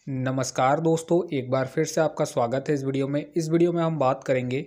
नमस्कार दोस्तों, एक बार फिर से आपका स्वागत है इस वीडियो में। इस वीडियो में हम बात करेंगे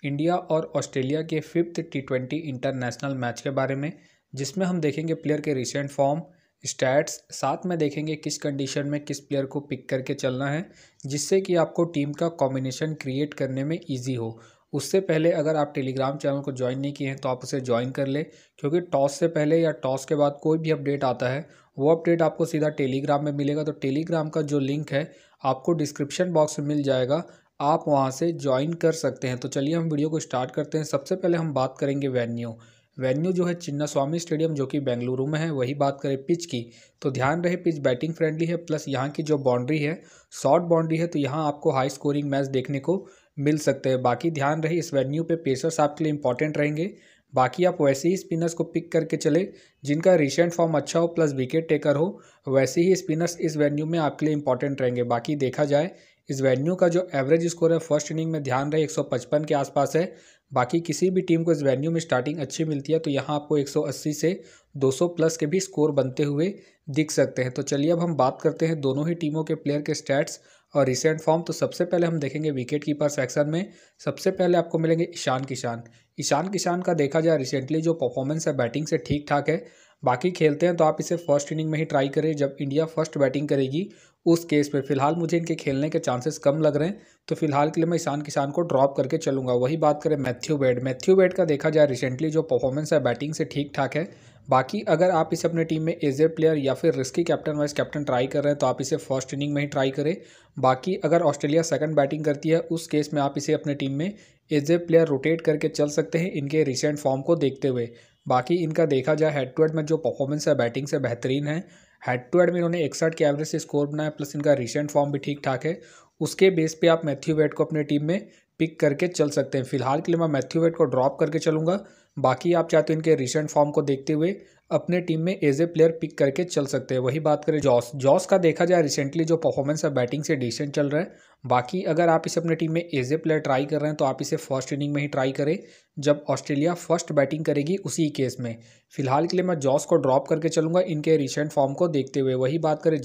इंडिया और ऑस्ट्रेलिया के 5th T20 इंटरनेशनल मैच के बारे में, जिसमें हम देखेंगे प्लेयर के रिसेंट फॉर्म, स्टैट्स, साथ में देखेंगे किस कंडीशन में किस प्लेयर को पिक करके चलना है, जिससे कि आपको टीम का कॉम्बिनेशन क्रिएट करने में ईजी हो। उससे पहले अगर आप टेलीग्राम चैनल को ज्वाइन नहीं किए हैं तो आप उसे ज्वाइन कर ले, क्योंकि टॉस से पहले या टॉस के बाद कोई भी अपडेट आता है वो अपडेट आपको सीधा टेलीग्राम में मिलेगा। तो टेलीग्राम का जो लिंक है आपको डिस्क्रिप्शन बॉक्स में मिल जाएगा, आप वहां से ज्वाइन कर सकते हैं। तो चलिए हम वीडियो को स्टार्ट करते हैं। सबसे पहले हम बात करेंगे वेन्यू जो है चिन्नास्वामी स्टेडियम, जो कि बेंगलुरु में है। वही बात करें पिच की, तो ध्यान रहे पिच बैटिंग फ्रेंडली है, प्लस यहाँ की जो बाउंड्री है शॉर्ट बाउंड्री है, तो यहाँ आपको हाई स्कोरिंग मैच देखने को मिल सकते हैं। बाकी ध्यान रहे इस वेन्यू पे पेसर्स आपके लिए इंपॉर्टेंट रहेंगे। बाकी आप वैसे ही स्पिनर्स को पिक करके चले जिनका रिसेंट फॉर्म अच्छा हो प्लस विकेट टेकर हो, वैसे ही स्पिनर्स इस वेन्यू में आपके लिए इंपॉर्टेंट रहेंगे। बाकी देखा जाए इस वेन्यू का जो एवरेज स्कोर है फर्स्ट इनिंग में ध्यान रहे 155 के आसपास है। बाकी किसी भी टीम को इस वेन्यू में स्टार्टिंग अच्छी मिलती है तो यहाँ आपको 180 से 200 प्लस के भी स्कोर बनते हुए दिख सकते हैं। तो चलिए अब हम बात करते हैं दोनों ही टीमों के प्लेयर के स्टैट्स और रिसेंट फॉर्म। तो सबसे पहले हम देखेंगे विकेट कीपर सेक्शन में। सबसे पहले आपको मिलेंगे ईशान किशान का देखा जाए रिसेंटली जो परफॉर्मेंस है बैटिंग से ठीक ठाक है। बाकी खेलते हैं तो आप इसे फर्स्ट इनिंग में ही ट्राई करें जब इंडिया फर्स्ट बैटिंग करेगी। उस केस पे फिलहाल मुझे इनके खेलने के चांसेस कम लग रहे हैं, तो फिलहाल के लिए मैं ईशान किशान को ड्रॉप करके चलूंगा। वही बात करें मैथ्यू वेड का देखा जाए रिसेंटली जो परफॉर्मेंस है बैटिंग से ठीक ठाक है। बाकी अगर आप इसे अपने टीम में एज ए प्लेयर या फिर risky captain vice captain try कर रहे हैं तो आप इसे फर्स्ट इनिंग में ही ट्राई करें। बाकी अगर ऑस्ट्रेलिया सेकंड बैटिंग करती है उस केस में आप इसे अपने टीम में एज ए प्लेयर रोटेट करके चल सकते हैं इनके रिसेंट फॉर्म को देखते हुए। बाकी इनका देखा जाए हेड टू हेड में जो परफॉर्मेंस है बैटिंग से बेहतरीन है। हेड टू हेड में इन्होंने 61 के एवरेज से स्कोर बनाया, प्लस इनका रिसेंट फॉर्म भी ठीक ठाक है। उसके बेस पे आप मैथ्यू वेड को अपने टीम में पिक करके चल सकते हैं। फिलहाल के लिए मैं मैथ्यू वेड को ड्रॉप करके चलूंगा। बाकी आप चाहते हो इनके रिसेंट फॉर्म को देखते हुए अपने टीम में एज ए प्लेयर पिक करके चल सकते हैं। वही बात करें जॉस का देखा जाए रिसेंटली जो परफॉर्मेंस है बैटिंग से डिसेंट चल रहा है। बाकी अगर आप इसे अपने टीम में एज ए प्लेयर ट्राई कर रहे हैं तो आप इसे फर्स्ट इनिंग में ही ट्राई करें जब ऑस्ट्रेलिया फर्स्ट बैटिंग करेगी उसी केस में। फिलहाल के लिए मैं जॉस को ड्रॉप करके चलूंगा इनके रिसेंट फॉर्म को देखते हुए। वही बात करें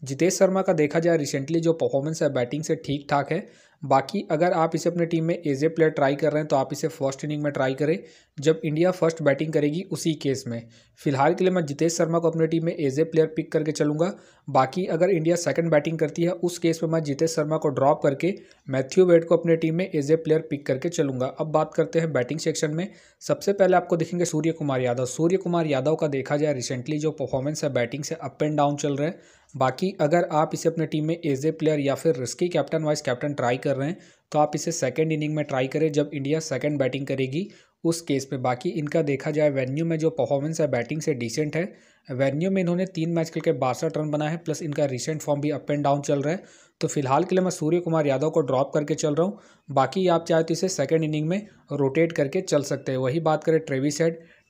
जितेश शर्मा का देखा जाए रिसेंटली जो परफॉर्मेंस है बैटिंग से ठीक ठाक है। बाकी अगर आप इसे अपने टीम में एज ए प्लेयर ट्राई कर रहे हैं तो आप इसे फर्स्ट इनिंग में ट्राई करें जब इंडिया फर्स्ट बैटिंग करेगी उसी केस में। फिलहाल के लिए मैं जितेश शर्मा को अपने टीम में एज ए प्लेयर पिक करके चलूंगा। बाकी अगर इंडिया सेकंड बैटिंग करती है उस केस में मैं जितेश शर्मा को ड्रॉप करके मैथ्यू वेड को अपने टीम में एज ए प्लेयर पिक करके चलूंगा। अब बात करते हैं बैटिंग सेक्शन में। सबसे पहले आपको दिखेंगे सूर्य कुमार यादव का देखा जाए रिसेंटली जो परफॉर्मेंस है बैटिंग से अप एंड डाउन चल रहा है। बाकी अगर आप इसे अपने टीम में एज ए प्लेयर या फिर risky captain vice captain try कर रहे हैं तो आप इसे सेकंड इनिंग में ट्राई करें जब इंडिया सेकंड बैटिंग करेगी उस केस में। बाकी इनका देखा जाए वेन्यू में जो परफॉर्मेंस है बैटिंग से डिसेंट है। वेन्यू में इन्होंने 3 मैच खेल के 62 रन बनाए हैं, प्लस इनका रिसेंट फॉर्म भी अप एंड डाउन चल रहा है। तो फिलहाल के लिए मैं सूर्य कुमार यादव को ड्रॉप करके चल रहा हूँ। बाकी आप चाहे तो इसे सेकंड इनिंग में रोटेट करके चल सकते हैं। वही बात करें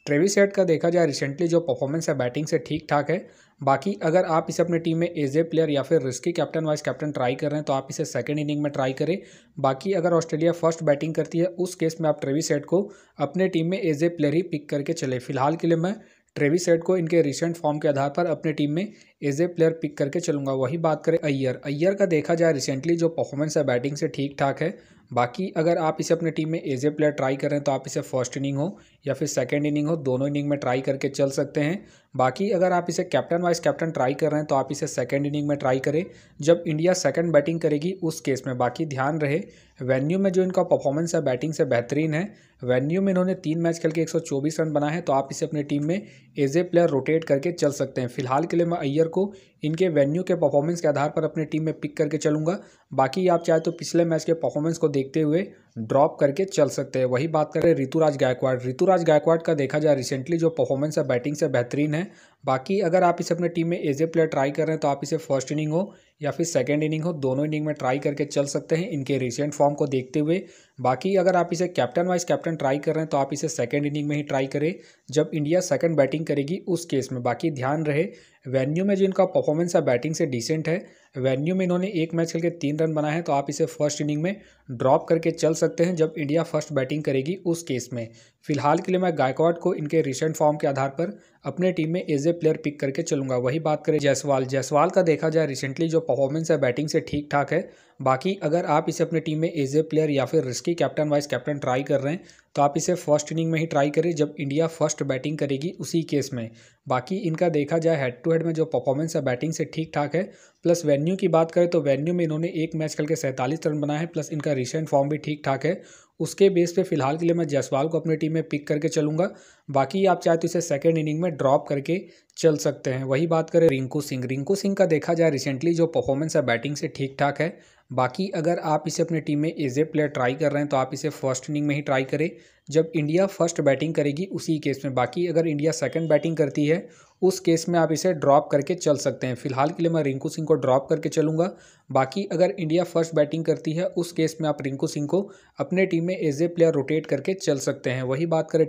ट्रेविस हेड का देखा जाए रिसेंटली जो परफॉर्मेंस है बैटिंग से ठीक ठाक है। बाकी अगर आप इसे अपने टीम में एज ए प्लेयर या फिर risky captain vice captain try कर रहे हैं तो आप इसे सेकंड इनिंग में ट्राई करें। बाकी अगर ऑस्ट्रेलिया फर्स्ट बैटिंग करती है उस केस में आप ट्रेविस हेड को अपने टीम में एज ए प्लेयर ही पिक करके चले। फिलहाल के लिए मैं ट्रेविस हेड को इनके रिसेंट फॉर्म के आधार पर अपने टीम में एज ए प्लेयर पिक करके चलूंगा। वही बात करें अय्यर का देखा जाए रिसेंटली जो परफॉर्मेंस है बैटिंग से ठीक ठाक है। बाकी अगर आप इसे अपने टीम में एज ए प्लेयर ट्राई कर रहे हैं तो आप इसे फर्स्ट इनिंग हो या फिर सेकंड इनिंग हो, दोनों इनिंग में ट्राई करके चल सकते हैं। बाकी अगर आप इसे कैप्टन वाइस कैप्टन ट्राई कर रहे हैं तो आप इसे सेकंड इनिंग में ट्राई करें जब इंडिया सेकंड बैटिंग करेगी उस केस में। बाकी ध्यान रहे वेन्यू में जो इनका परफॉर्मेंस है बैटिंग से बेहतरीन है। वेन्यू में इन्होंने 3 मैच खेल के 124 रन बनाए हैं, तो आप इसे अपनी टीम में एज ए प्लेयर रोटेट करके चल सकते हैं। फिलहाल के लिए मैं अय्यर को इनके वेन्यू के परफॉर्मेंस के आधार पर अपनी टीम में पिक करके चलूंगा। बाकी आप चाहे तो पिछले मैच के परफॉर्मेंस को देखते हुए ड्रॉप करके चल सकते हैं। वही बात करें ऋतुराज गायकवाड़ का देखा जाए रिसेंटली जो परफॉर्मेंस है बैटिंग से बेहतरीन है। बाकी अगर आप इसे अपने टीम में एज ए प्लेयर ट्राई कर रहे हैं तो आप इसे फर्स्ट इनिंग हो या फिर सेकंड इनिंग हो, दोनों इनिंग में ट्राई करके चल सकते हैं इनके रिसेंट फॉर्म को देखते हुए। बाकी अगर आप इसे कैप्टन वाइस कैप्टन ट्राई कर रहे हैं तो आप इसे सेकंड इनिंग में ही ट्राई करें जब इंडिया सेकंड बैटिंग करेगी उस केस में। बाकी ध्यान रहे वेन्यू में जो इनका परफॉर्मेंस है बैटिंग से डिसेंट है। वेन्यू में इन्होंने 1 मैच खेल के 3 रन बनाए हैं, तो आप इसे फर्स्ट इनिंग में ड्रॉप करके चल सकते हैं जब इंडिया फर्स्ट बैटिंग करेगी उस केस में। फिलहाल के लिए मैं गायकवाड को इनके रिसेंट फॉर्म के आधार पर अपने टीम में एज ए प्लेयर पिक करके चलूंगा। वही बात करें जायसवाल का देखा जाए रिसेंटली जो परफॉर्मेंस है बैटिंग से ठीक ठाक है। बाकी अगर आप इसे अपनी टीम में एज ए प्लेयर या फिर risky captain vice captain try कर रहे हैं तो आप इसे फर्स्ट इनिंग में ही ट्राई करें जब इंडिया फर्स्ट बैटिंग करेगी उसी केस में। बाकी इनका देखा जाए हेड टू हेड में जो परफॉर्मेंस है बैटिंग से ठीक ठाक है। प्लस वेन्यू की बात करें तो वेन्यू में इन्होंने एक मैच खेल के 47 रन बनाए हैं, प्लस इनका रिसेंट फॉर्म भी ठीक ठाक है। उसके बेस पे फिलहाल के लिए मैं जायसवाल को अपनी टीम में पिक करके चलूंगा। बाकी आप चाहे तो इसे सेकंड इनिंग में ड्रॉप करके चल सकते हैं। वही बात करें रिंकू सिंह का देखा जाए रिसेंटली जो परफॉर्मेंस है बैटिंग से ठीक ठाक है। बाकी अगर आप इसे अपनी टीम में एज ए प्लेयर ट्राई कर रहे हैं तो आप इसे फर्स्ट इनिंग में ही ट्राई करें जब इंडिया फर्स्ट बैटिंग करेगी उसी केस में। बाकी अगर इंडिया सेकंड बैटिंग करती है उस केस में आप इसे ड्रॉप करके चल सकते हैं। फिलहाल के लिए मैं रिंकू सिंह को ड्रॉप करके चलूंगा। बाकी अगर इंडिया फर्स्ट बैटिंग करती है उस केस में आप रिंकू सिंह को अपने टीम में एज ए प्लेयर रोटेट करके चल सकते हैं। वही बात करें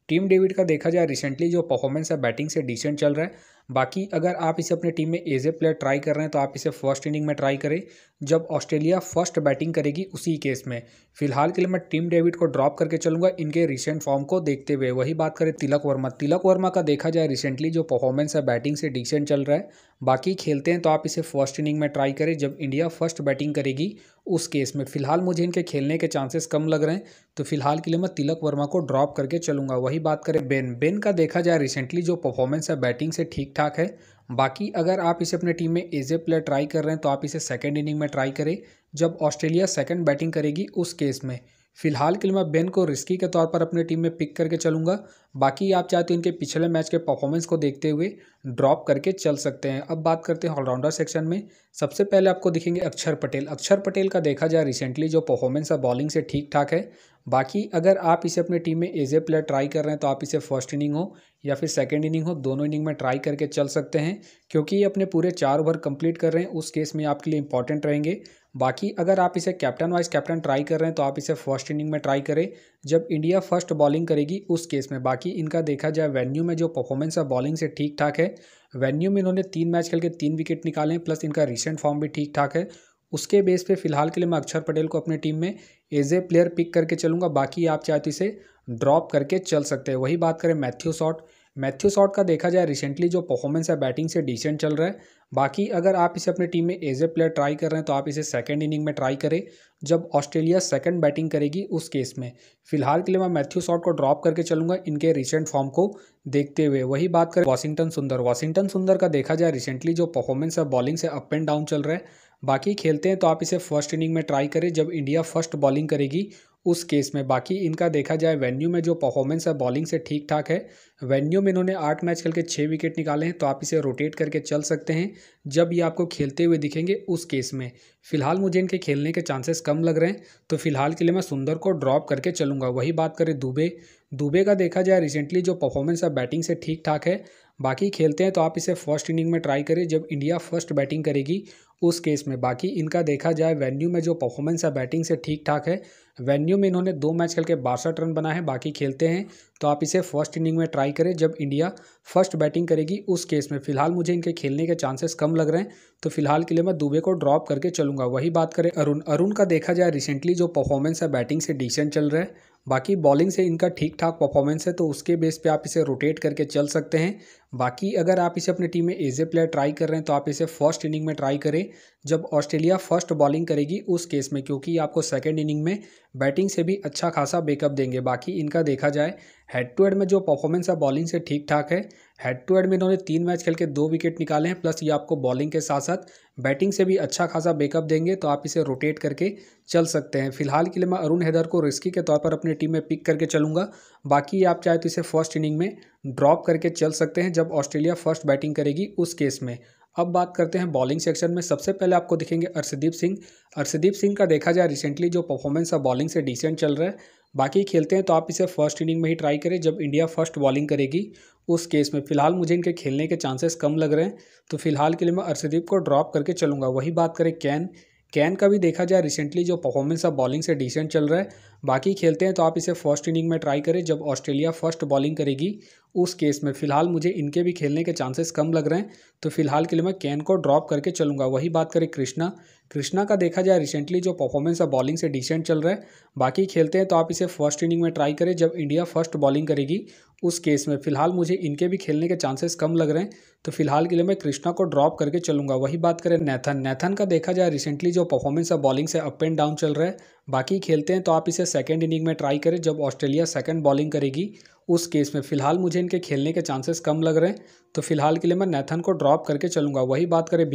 टीम डेविड का देखा जाए रिसेंटली जो परफॉर्मेंस है बैटिंग से डिसेंट चल रहा है। बाकी अगर आप इसे अपनी टीम में एज ए प्लेयर ट्राई कर रहे हैं तो आप इसे फर्स्ट इनिंग में ट्राई करें जब ऑस्ट्रेलिया फर्स्ट बैटिंग करेगी उसी केस में। फिलहाल के लिए मैं टीम डेविड को ड्रॉप करके चलूंगा इनके रिसेंट फॉर्म को देखते हुए। वही बात करें तिलक वर्मा का देखा जाए रिसेंटली जो परफॉर्मेंस है बैटिंग से डिसेंट चल रहा है। बाकी खेलते हैं तो आप इसे फर्स्ट इनिंग में ट्राई करें जब इंडिया फर्स्ट बैटिंग करेगी उस केस में। फिलहाल मुझे इनके खेलने के चांसेस कम लग रहे हैं तो फिलहाल के लिए मैं तिलक वर्मा को ड्रॉप करके चलूंगा। वही बात करें बेन का देखा जाए रिसेंटली जो परफॉर्मेंस है बैटिंग से ठीक ठाक है। बाकी अगर आप इसे अपने टीम में एज ए प्लेयर ट्राई कर रहे हैं तो आप इसे सेकंड इनिंग में ट्राई करें जब ऑस्ट्रेलिया सेकंड बैटिंग करेगी उस केस में। फिलहाल के लिए मैं बेन को रिस्की के तौर पर अपनी टीम में पिक करके चलूंगा। बाकी आप चाहते हो इनके पिछले मैच के परफॉर्मेंस को देखते हुए ड्रॉप करके चल सकते हैं। अब बात करते हैं ऑलराउंडर सेक्शन में। सबसे पहले आपको दिखेंगे अक्षर पटेल का देखा जाए रिसेंटली जो परफॉर्मेंस है बॉलिंग से ठीक ठाक है। बाकी अगर आप इसे अपनी टीम में एज ए प्लेयर ट्राई कर रहे हैं तो आप इसे फर्स्ट इनिंग हो या फिर सेकंड इनिंग हो दोनों इनिंग में ट्राई करके चल सकते हैं क्योंकि ये अपने पूरे 4 ओवर कंप्लीट कर रहे हैं उस केस में आपके लिए इंपॉर्टेंट रहेंगे। बाकी अगर आप इसे कैप्टन वाइस कैप्टन ट्राई कर रहे हैं तो आप इसे फर्स्ट इनिंग में ट्राई करें जब इंडिया फर्स्ट बॉलिंग करेगी उस केस में। बाकी इनका देखा जाए वेन्यू में जो परफॉर्मेंस है बॉलिंग से ठीक ठाक है। वेन्यू में इन्होंने 3 मैच खेल के 3 विकेट निकाले हैं, प्लस इनका रिसेंट फॉर्म भी ठीक ठाक है। उसके बेस पे फिलहाल के लिए मैं अक्षर पटेल को अपनी टीम में एज ए प्लेयर पिक करके चलूंगा। बाकी आप चाहे तो इसे ड्रॉप करके चल सकते हैं। वही बात करें मैथ्यू शॉट का देखा जाए रिसेंटली जो परफॉर्मेंस है बैटिंग से डिसेंट चल रहा है। बाकी अगर आप इसे अपनी टीम में एज ए प्लेयर ट्राई कर रहे हैं तो आप इसे सेकंड इनिंग में ट्राई करें जब ऑस्ट्रेलिया सेकंड बैटिंग करेगी उस केस में। फिलहाल के लिए मैं मैथ्यू शॉट को ड्रॉप करके चलूंगा इनके रिसेंट फॉर्म को देखते हुए। वही बात करें वाशिंगटन सुंदर का देखा जाए रिसेंटली जो परफॉर्मेंस है बॉलिंग से अप एंड डाउन चल रहा है। बाकी खेलते हैं तो आप इसे फर्स्ट इनिंग में ट्राई करें जब इंडिया फर्स्ट बॉलिंग करेगी उस केस में। बाकी इनका देखा जाए वेन्यू में जो परफॉर्मेंस है बॉलिंग से ठीक ठाक है। वेन्यू में इन्होंने 8 मैच खेल के 6 विकेट निकाले हैं तो आप इसे रोटेट करके चल सकते हैं जब ये आपको खेलते हुए दिखेंगे उस केस में। फिलहाल मुझे इनके खेलने के चांसेस कम लग रहे हैं तो फिलहाल के लिए मैं सुंदर को ड्रॉप करके चलूंगा। वही बात करें दुबे का देखा जाए रिसेंटली जो परफॉर्मेंस है बैटिंग से ठीक ठाक है। बाकी खेलते हैं तो आप इसे फर्स्ट इनिंग में ट्राई करें जब इंडिया फर्स्ट बैटिंग करेगी उस केस में। बाकी इनका देखा जाए वेन्यू में जो परफॉर्मेंस है बैटिंग से ठीक ठाक है। वेन्यू में इन्होंने 2 मैच खेल के 62 रन बनाए हैं। बाकी खेलते हैं तो आप इसे फर्स्ट इनिंग में ट्राई करें जब इंडिया फर्स्ट बैटिंग करेगी उस केस में। फिलहाल मुझे इनके खेलने के चांसेस कम लग रहे हैं तो फिलहाल के लिए मैं दुबे को ड्रॉप करके चलूंगा। वही बात करें अरुण का देखा जाए रिसेंटली जो परफॉर्मेंस है बैटिंग से डिसेंट चल रहा है। बाकी बॉलिंग से इनका ठीक ठाक परफॉर्मेंस है तो उसके बेस पे आप इसे रोटेट करके चल सकते हैं। बाकी अगर आप इसे अपनी टीम में एज ए प्लेयर ट्राई कर रहे हैं तो आप इसे फर्स्ट इनिंग में ट्राई करें जब ऑस्ट्रेलिया फर्स्ट बॉलिंग करेगी उस केस में, क्योंकि आपको सेकंड इनिंग में बैटिंग से भी अच्छा खासा बैकअप देंगे। बाकी इनका देखा जाए हेड टू हेड में जो परफॉर्मेंस है बॉलिंग से ठीक ठाक है। हेड टू हेड में इन्होंने 3 मैच खेल के 2 विकेट निकाले हैं, प्लस ये आपको बॉलिंग के साथ साथ बैटिंग से भी अच्छा खासा बैकअप देंगे तो आप इसे रोटेट करके चल सकते हैं। फिलहाल के लिए मैं अरुण हैदर को रिस्की के तौर पर अपनी टीम में पिक करके चलूंगा। बाकी आप चाहे तो इसे फर्स्ट इनिंग में ड्रॉप करके चल सकते हैं जब ऑस्ट्रेलिया फर्स्ट बैटिंग करेगी उस केस में। अब बात करते हैं बॉलिंग सेक्शन में। सबसे पहले आपको दिखेंगे अर्शदीप सिंह का देखा जाए रिसेंटली जो परफॉर्मेंस है बॉलिंग से डिसेंट चल रहा है। बाकी खेलते हैं तो आप इसे फर्स्ट इनिंग में ही ट्राई करें जब इंडिया फर्स्ट बॉलिंग करेगी उस केस में। फिलहाल मुझे इनके खेलने के चांसेस कम लग रहे हैं तो फिलहाल के लिए मैं अर्शदीप को ड्रॉप करके चलूंगा। वही बात करें कैन का भी देखा जाए रिसेंटली जो परफॉर्मेंस है बॉलिंग से डिसेंट चल रहा है। बाकी खेलते हैं तो आप इसे फर्स्ट इनिंग में ट्राई करें जब ऑस्ट्रेलिया फर्स्ट बॉलिंग करेगी उस केस में। फिलहाल मुझे इनके भी खेलने के चांसेस कम लग रहे हैं, तो फिलहाल के लिए मैं केन को ड्रॉप करके चलूंगा। वही बात करें कृष्णा का देखा जाए रिसेंटली जो परफॉर्मेंस है बॉलिंग से डिसेंट चल रहा है। बाकी खेलते हैं तो आप इसे फर्स्ट इनिंग में ट्राई करें जब इंडिया फर्स्ट बॉलिंग करेगी उस केस में। फिलहाल मुझे इनके भी खेलने के चांसेस कम लग रहे हैं, तो फिलहाल के लिए मैं कृष्णा को ड्रॉप करके चलूंगा। वही बात करें नेथन का देखा जाए रिसेंटली जो परफॉर्मेंस है बॉलिंग से अप एंड डाउन चल रहा है। बाकी खेलते हैं तो आप इसे सेकंड इनिंग में ट्राई करें जब ऑस्ट्रेलिया सेकंड बॉलिंग करेगी उस केस में। फिलहाल मुझे इनके खेलने के चांसेस कम लग रहे हैं, तो फिलहाल के लिए मैं नेथन को ड्रॉप करके चलूंगा। वही बात करें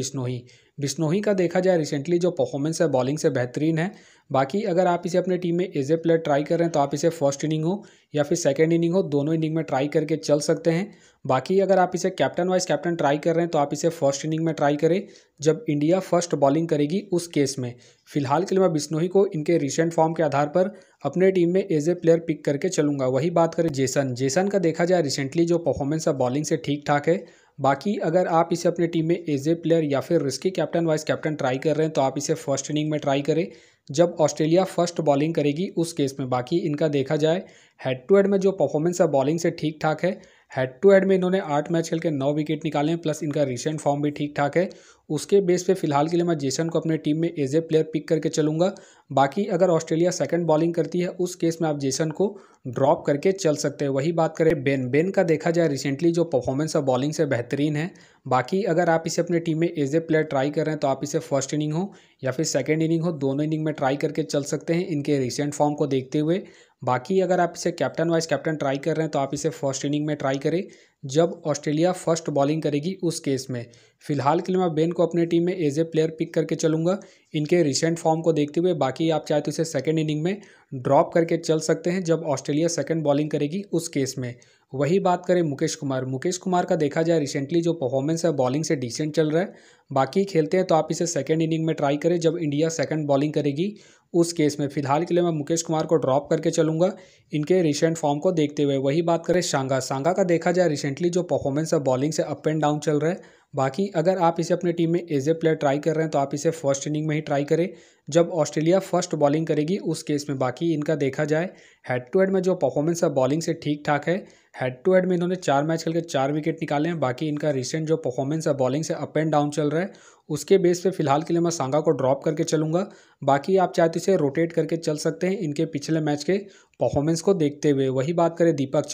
बिश्नोई का देखा जाए रिसेंटली जो परफॉर्मेंस है बॉलिंग से बेहतरीन है। बाकी अगर आप इसे अपने टीम में एज ए प्लेयर ट्राई कर रहे हैं तो आप इसे फर्स्ट इनिंग हो या फिर सेकंड इनिंग हो, दोनों इनिंग में ट्राई करके चल सकते हैं। बाकी अगर आप इसे कैप्टन वाइस कैप्टन ट्राई कर रहे हैं तो आप इसे फर्स्ट इनिंग में ट्राई करें जब इंडिया फर्स्ट बॉलिंग करेगी उस केस में। फिलहाल के लिए मैं बिश्नोई को इनके रिसेंट फॉर्म के आधार पर अपने टीम में एज ए प्लेयर पिक करके चलूंगा। वही बात करें जेसन का देखा जाए रिसेंटली जो परफॉर्मेंस है बॉलिंग से ठीक ठाक है। बाकी अगर आप इसे अपने टीम में एज ए प्लेयर या फिर risky captain vice captain try कर रहे हैं तो आप इसे फर्स्ट इनिंग में ट्राई करें जब ऑस्ट्रेलिया फर्स्ट बॉलिंग करेगी उस केस में। बाकी इनका देखा जाए हेड टू हेड में जो परफॉर्मेंस है बॉलिंग से ठीक ठाक है। हेड टू हेड में इन्होंने 8 मैच खेल के 9 विकेट निकाले हैं, प्लस इनका रिसेंट फॉर्म भी ठीक ठाक है। उसके बेस पे फिलहाल के लिए मैं जेसन को अपने टीम में एज ए प्लेयर पिक करके चलूंगा। बाकी अगर ऑस्ट्रेलिया सेकंड बॉलिंग करती है उस केस में आप जेसन को ड्रॉप करके चल सकते हैं। वही बात करें बेन का देखा जाए रिसेंटली जो परफॉर्मेंस है बॉलिंग से बेहतरीन है। बाकी अगर आप इसे अपने टीम में एज ए प्लेयर ट्राई कर रहे हैं तो आप इसे फर्स्ट इनिंग हो या फिर सेकंड इनिंग हो, दोनों इनिंग में ट्राई करके चल सकते हैं इनके रिसेंट फॉर्म को देखते हुए। बाकी अगर आप इसे कैप्टन वाइस कैप्टन ट्राई कर रहे हैं तो आप इसे फर्स्ट इनिंग में ट्राई करें जब ऑस्ट्रेलिया फर्स्ट बॉलिंग करेगी उस केस में। फिलहाल के लिए मैं बेन को अपने टीम में एज ए प्लेयर पिक करके चलूंगा इनके रिसेंट फॉर्म को देखते हुए। बाकी आप चाहे तो इसे सेकंड इनिंग में ड्रॉप करके चल सकते हैं जब ऑस्ट्रेलिया सेकंड बॉलिंग करेगी उस केस में। वही बात करें मुकेश कुमार का देखा जाए रिसेंटली जो परफॉर्मेंस है बॉलिंग से डिसेंट चल रहा है। बाकी खेलते हैं तो आप इसे सेकंड इनिंग में ट्राई करें जब इंडिया सेकंड बॉलिंग करेगी उस केस में। फिलहाल के लिए मैं मुकेश कुमार को ड्रॉप करके चलूंगा इनके रिसेंट फॉर्म को देखते हुए। वही बात करें सांगा का देखा जाए रिसेंटली जो परफॉर्मेंस है बॉलिंग से अप एंड डाउन चल रहा है। बाकी अगर आप इसे अपनी टीम में एज ए प्लेयर ट्राई कर रहे हैं तो आप इसे फर्स्ट इनिंग में ही ट्राई करें जब ऑस्ट्रेलिया फर्स्ट बॉलिंग करेगी उस केस में। बाकी इनका देखा जाए हेड टू हेड में जो परफॉर्मेंस है बॉलिंग से ठीक ठाक है। हेड टू हेड में इन्होंने 4 मैच खेल के 4 विकेट निकाले हैं। बाकी इनका रिसेंट जो परफॉर्मेंस है बॉलिंग से अप एंड डाउन चल रहा है, उसके बेस पे फिलहाल के लिए मैं सांगा को ड्रॉप करके चलूंगा। बाकी आप चाहे तो इसे रोटेट करके चल सकते हैं इनके पिछले मैच के परफॉर्मेंस को देखते हुए। वही बात करें दीपक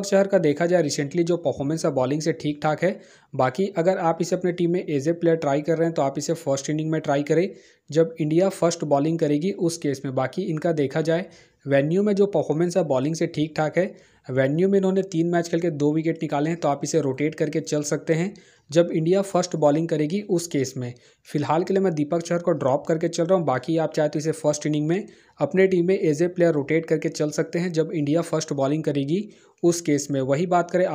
चहर का देखा जाए रिसेंटली जो परफॉर्मेंस है बॉलिंग से ठीक ठाक है। बाकी अगर आप इसे अपने टीम में एज ए प्लेयर ट्राई कर रहे हैं तो आप इसे फर्स्ट इनिंग में ट्राई करें जब इंडिया फर्स्ट बॉलिंग करेगी उस केस में। बाकी इनका देखा जाए वेन्यू में जो परफॉर्मेंस है बॉलिंग से ठीक ठाक है। वेन्यू में इन्होंने 3 मैच खेल के 2 विकेट निकाले हैं, तो आप इसे रोटेट करके चल सकते हैं जब इंडिया फर्स्ट बॉलिंग करेगी उस केस में। फिलहाल के लिए मैं दीपक चहर को ड्रॉप करके चल रहा हूं। बाकी आप चाहे तो इसे फर्स्ट इनिंग में अपने टीम में एज ए प्लेयर रोटेट करके चल सकते हैं जब इंडिया फर्स्ट बॉलिंग करेगी उस केस में। वही बात करें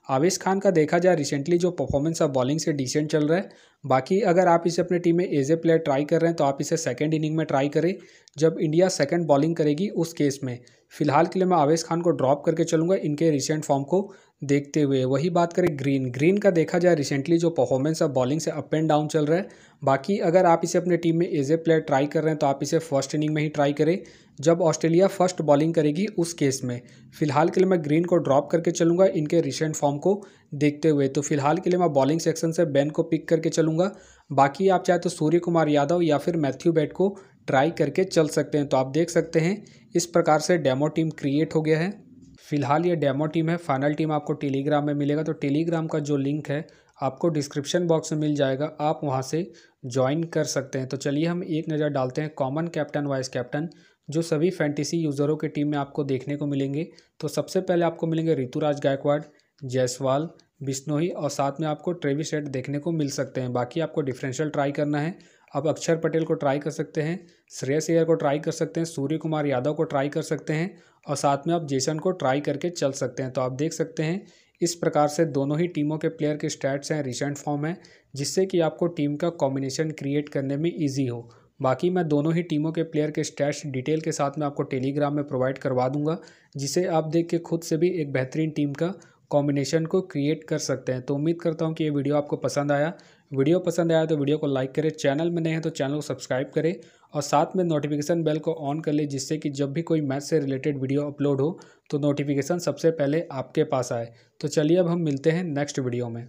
आवेश खान का देखा जाए रिसेंटली जो परफॉर्मेंस है बॉलिंग से डिसेंट चल रहा है। बाकी अगर आप इसे अपनी टीम में एज ए प्लेयर ट्राई कर रहे हैं तो आप इसे सेकंड इनिंग में ट्राई करें जब इंडिया सेकंड बॉलिंग करेगी उस केस में। फिलहाल के लिए मैं आवेश खान को ड्रॉप करके चलूंगा इनके रिसेंट फॉर्म को देखते हुए। वही बात करें ग्रीन का देखा जाए रिसेंटली जो परफॉर्मेंस है बॉलिंग से अप एंड डाउन चल रहा है। बाकी अगर आप इसे अपनी टीम में एज ए प्लेयर ट्राई कर रहे हैं तो आप इसे फर्स्ट इनिंग में ही ट्राई करें जब ऑस्ट्रेलिया फर्स्ट बॉलिंग करेगी उस केस में। फिलहाल के लिए मैं ग्रीन को ड्रॉप करके चलूंगा इनके रिसेंट फॉर्म को देखते हुए। तो फिलहाल के लिए मैं बॉलिंग सेक्शन से बेन को पिक करके चलूंगा। बाकी आप चाहे तो सूर्य कुमार यादव या फिर मैथ्यू बेट को ट्राई करके चल सकते हैं। तो आप देख सकते हैं इस प्रकार से डेमो टीम क्रिएट हो गया है। फिलहाल ये डेमो टीम है, फाइनल टीम आपको टेलीग्राम में मिलेगा। तो टेलीग्राम का जो लिंक है आपको डिस्क्रिप्शन बॉक्स में मिल जाएगा, आप वहां से ज्वाइन कर सकते हैं। तो चलिए हम एक नज़र डालते हैं कॉमन कैप्टन वाइस कैप्टन जो सभी फैंटेसी यूज़रों की टीम में आपको देखने को मिलेंगे। तो सबसे पहले आपको मिलेंगे ऋतुराज गायकवाड़, जायसवाल, बिश्नोई और साथ में आपको ट्रेविस हेड देखने को मिल सकते हैं। बाकी आपको डिफरेंशियल ट्राई करना है, आप अक्षर पटेल को ट्राई कर सकते हैं, श्रेयस अय्यर को ट्राई कर सकते हैं, सूर्य कुमार यादव को ट्राई कर सकते हैं और साथ में आप जेसन को ट्राई करके चल सकते हैं। तो आप देख सकते हैं इस प्रकार से दोनों ही टीमों के प्लेयर के स्टैट्स हैं, रिसेंट फॉर्म है, जिससे कि आपको टीम का कॉम्बिनेशन क्रिएट करने में ईजी हो। बाकी मैं दोनों ही टीमों के प्लेयर के स्टैट्स डिटेल के साथ में आपको टेलीग्राम में प्रोवाइड करवा दूंगा, जिसे आप देख के खुद से भी एक बेहतरीन टीम का कॉम्बिनेशन को क्रिएट कर सकते हैं। तो उम्मीद करता हूं कि ये वीडियो आपको पसंद आया। वीडियो पसंद आया तो वीडियो को लाइक करें, चैनल में नए हैं तो चैनल को सब्सक्राइब करें और साथ में नोटिफिकेशन बेल को ऑन कर ले, जिससे कि जब भी कोई मैच से रिलेटेड वीडियो अपलोड हो तो नोटिफिकेशन सबसे पहले आपके पास आए। तो चलिए अब हम मिलते हैं नेक्स्ट वीडियो में।